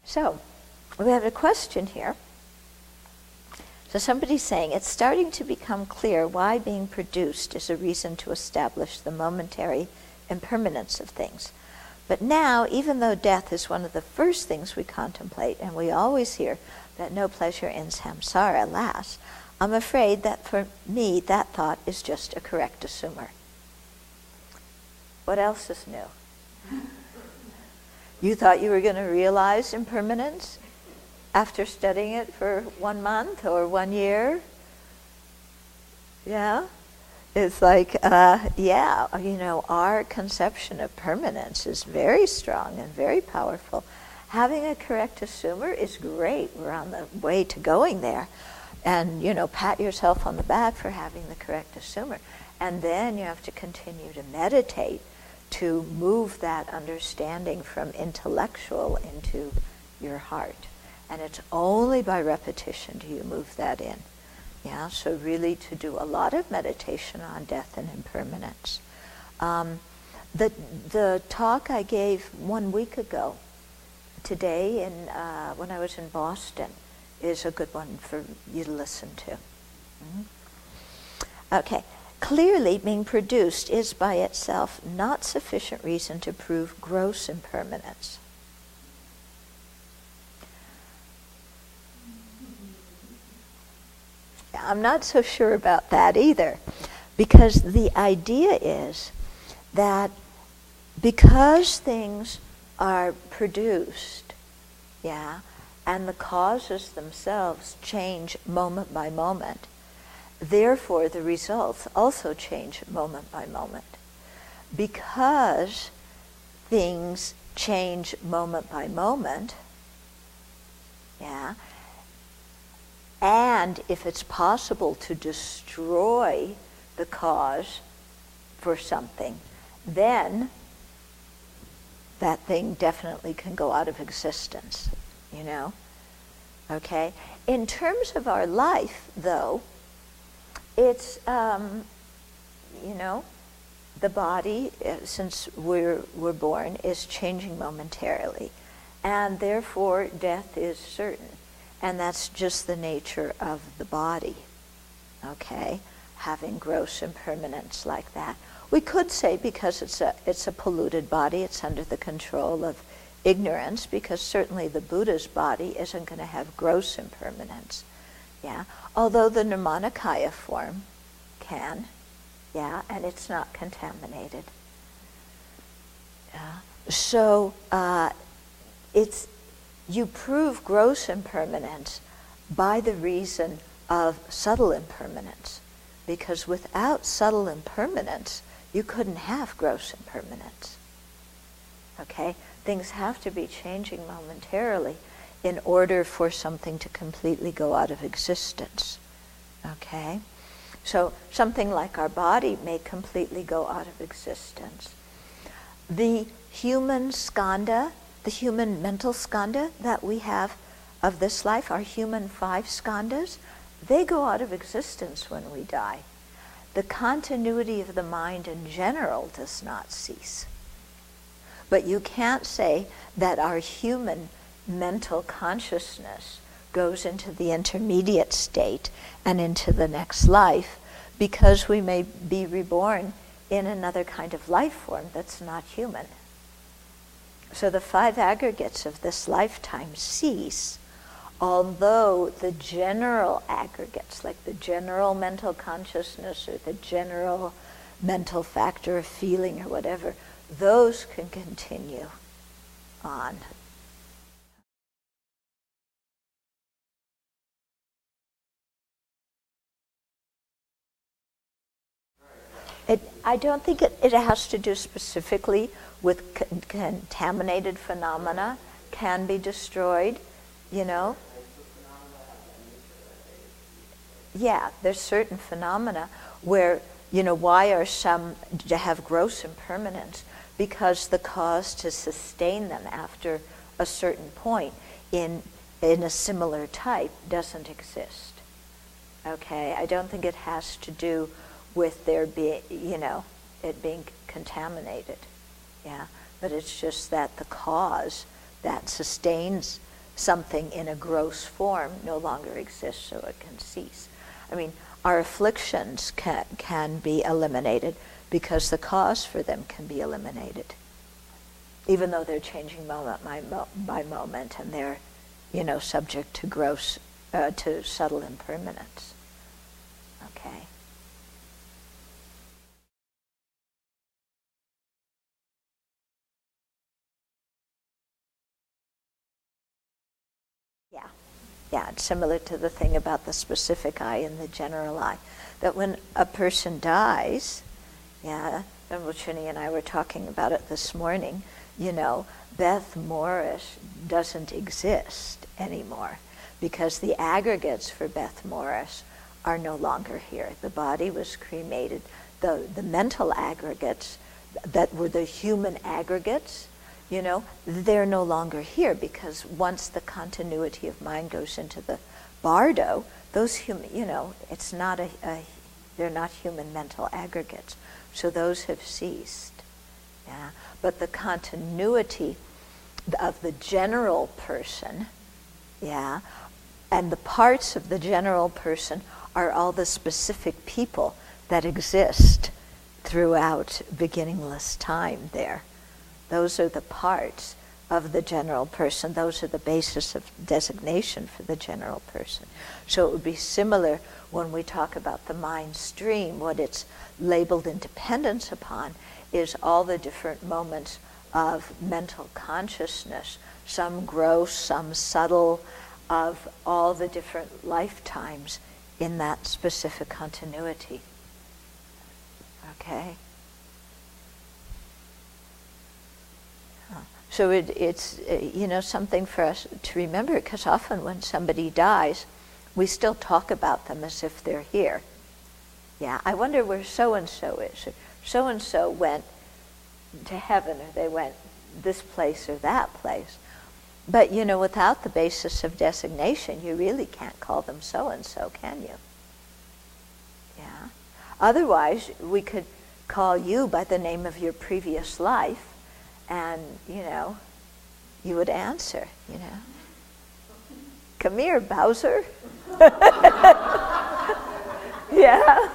So, we have a question here. So somebody's saying, it's starting to become clear why being produced is a reason to establish the momentary impermanence of things. But now, even though death is one of the first things we contemplate, and we always hear that no pleasure in samsara lasts, I'm afraid that for me, that thought is just a correct assumer. What else is new? You thought you were going to realize impermanence after studying it for 1 month or 1 year? Yeah? It's like, our conception of permanence is very strong and very powerful. Having a correct assumer is great. We're on the way to going there. And, pat yourself on the back for having the correct assumer. And then you have to continue to meditate to move that understanding from intellectual into your heart. And it's only by repetition do you move that in. Yeah, so really to do a lot of meditation on death and impermanence. The talk I gave 1 week ago, today when I was in Boston, is a good one for you to listen to. Mm-hmm. Okay, clearly being produced is by itself not sufficient reason to prove gross impermanence. I'm not so sure about that either, because the idea is that because things are produced, and the causes themselves change moment by moment, therefore the results also change moment by moment. Because things change moment by moment, and if it's possible to destroy the cause for something, then that thing definitely can go out of existence, Okay? In terms of our life, though, it's, the body, since we're born, is changing momentarily. And therefore, death is certain. And that's just the nature of the body, okay? Having gross impermanence like that. We could say because it's a polluted body, it's under the control of ignorance, because certainly the Buddha's body isn't going to have gross impermanence, although the Nirmanakaya form can, and it's not contaminated. So you prove gross impermanence by the reason of subtle impermanence, because without subtle impermanence, you couldn't have gross impermanence. Okay? Things have to be changing momentarily in order for something to completely go out of existence. Okay? So something like our body may completely go out of existence. The human skandha, the human mental skandha that we have of this life, our human 5 skandhas, they go out of existence when we die. The continuity of the mind in general does not cease. But you can't say that our human mental consciousness goes into the intermediate state and into the next life, because we may be reborn in another kind of life form that's not human. So the 5 aggregates of this lifetime cease, although the general aggregates, like the general mental consciousness or the general mental factor of feeling or whatever, those can continue on. I don't think it has to do specifically with contaminated phenomena can be destroyed, Yeah, there's certain phenomena where, why are some to have gross impermanence? Because the cause to sustain them after a certain point in a similar type doesn't exist. Okay, I don't think it has to do with there being, it being contaminated. But it's just that the cause that sustains something in a gross form no longer exists, so it can cease. I mean, our afflictions can be eliminated because the cause for them can be eliminated, even though they're changing moment by moment, and they're, subject to to subtle impermanence. Okay. Yeah, it's similar to the thing about the specific I and the general I. That when a person dies, Venerable Chuni and I were talking about it this morning, Beth Morris doesn't exist anymore because the aggregates for Beth Morris are no longer here. The body was cremated. The mental aggregates that were the human aggregates, they're no longer here, because once the continuity of mind goes into the bardo, those human, it's not they're not human mental aggregates. So those have ceased. Yeah. But the continuity of the general person, and the parts of the general person are all the specific people that exist throughout beginningless time there. Those are the parts of the general person. Those are the basis of designation for the general person. So it would be similar when we talk about the mind stream. What it's labeled independence upon is all the different moments of mental consciousness, some gross, some subtle, of all the different lifetimes in that specific continuity. Okay? So it's something for us to remember, because often when somebody dies, we still talk about them as if they're here. Yeah, I wonder where so-and-so is. So-and-so went to heaven, or they went this place or that place. But, without the basis of designation, you really can't call them so-and-so, can you? Yeah. Otherwise, we could call you by the name of your previous life, and, you would answer, Come here, Bowser. Yeah.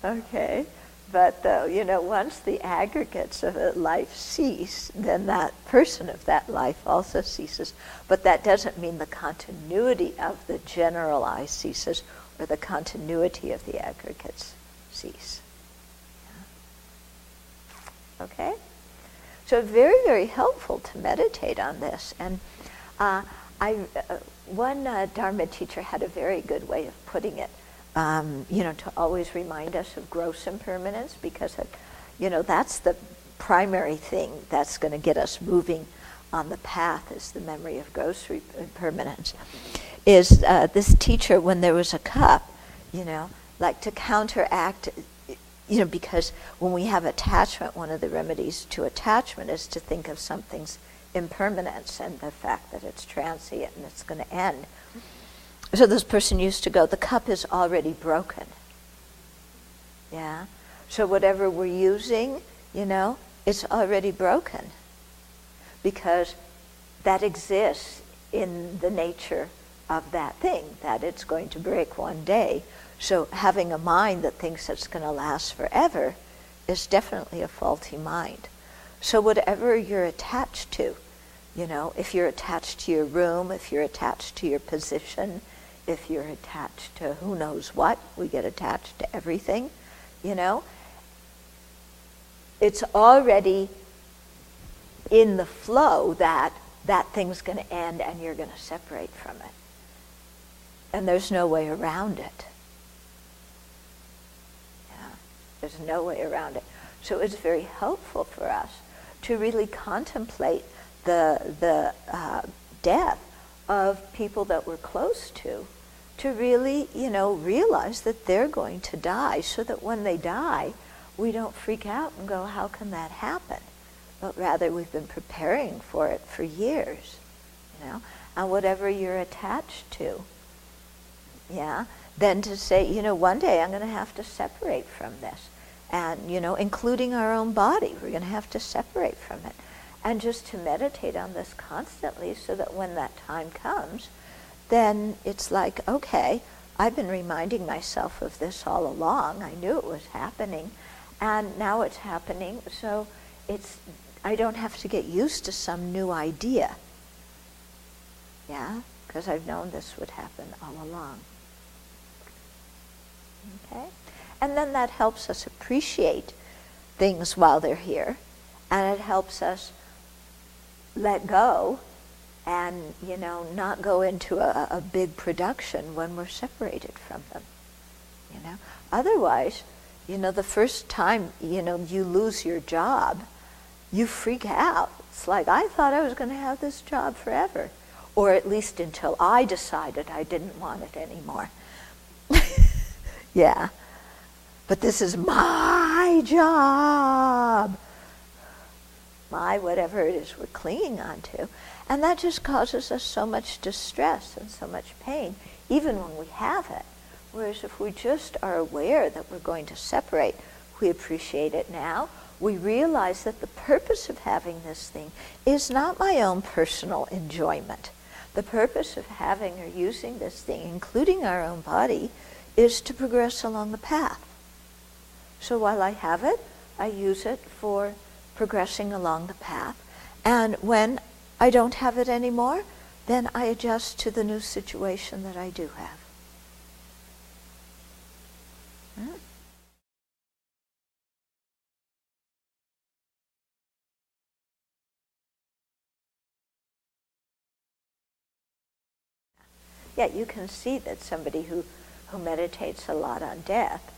Okay. But, once the aggregates of a life cease, then that person of that life also ceases. But that doesn't mean the continuity of the general I ceases, or the continuity of the aggregates cease. Yeah. Okay? So very, very helpful to meditate on this. And one Dharma teacher had a very good way of putting it, to always remind us of gross impermanence, because, that's the primary thing that's going to get us moving on the path, is the memory of gross impermanence. Is this teacher, when there was a cup, like to counteract, because when we have attachment, one of the remedies to attachment is to think of something's impermanence and the fact that it's transient and it's going to end. So this person used to go, the cup is already broken. Yeah? So whatever we're using, it's already broken. Because that exists in the nature of that thing, that it's going to break one day. So having a mind that thinks it's going to last forever is definitely a faulty mind. So whatever you're attached to, if you're attached to your room, if you're attached to your position, if you're attached to who knows what, we get attached to everything, it's already in the flow that that thing's going to end and you're going to separate from it. And there's no way around it. Yeah, there's no way around it. So it's very helpful for us to really contemplate the death of people that we're close to really, realize that they're going to die, so that when they die, we don't freak out and go, how can that happen? But rather, we've been preparing for it for years, and whatever you're attached to, then to say, one day I'm going to have to separate from this. And, including our own body, we're going to have to separate from it. And just to meditate on this constantly so that when that time comes, then it's like, okay, I've been reminding myself of this all along. I knew it was happening, and now it's happening, so I don't have to get used to some new idea. Yeah? Because I've known this would happen all along. Okay? And then that helps us appreciate things while they're here, and it helps us let go and, not go into a big production when we're separated from them. Otherwise, the first time, you lose your job, you freak out. It's like, I thought I was going to have this job forever. Or at least until I decided I didn't want it anymore. Yeah. But this is my job. My whatever it is we're clinging on to. And that just causes us so much distress and so much pain, even when we have it. Whereas if we just are aware that we're going to separate, we appreciate it now. We realize that the purpose of having this thing is not my own personal enjoyment. The purpose of having or using this thing, including our own body, is to progress along the path. So while I have it, I use it for progressing along the path. And when I don't have it anymore, then I adjust to the new situation that I do have. Yeah, you can see that somebody who meditates a lot on death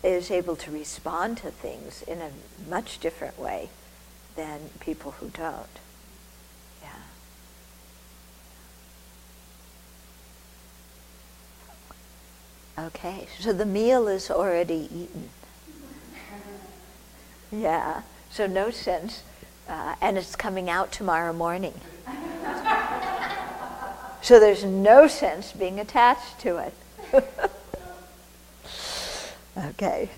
is able to respond to things in a much different way than people who don't. Yeah. Okay, so the meal is already eaten. Yeah, so no sense, and it's coming out tomorrow morning. So there's no sense being attached to it. Okay.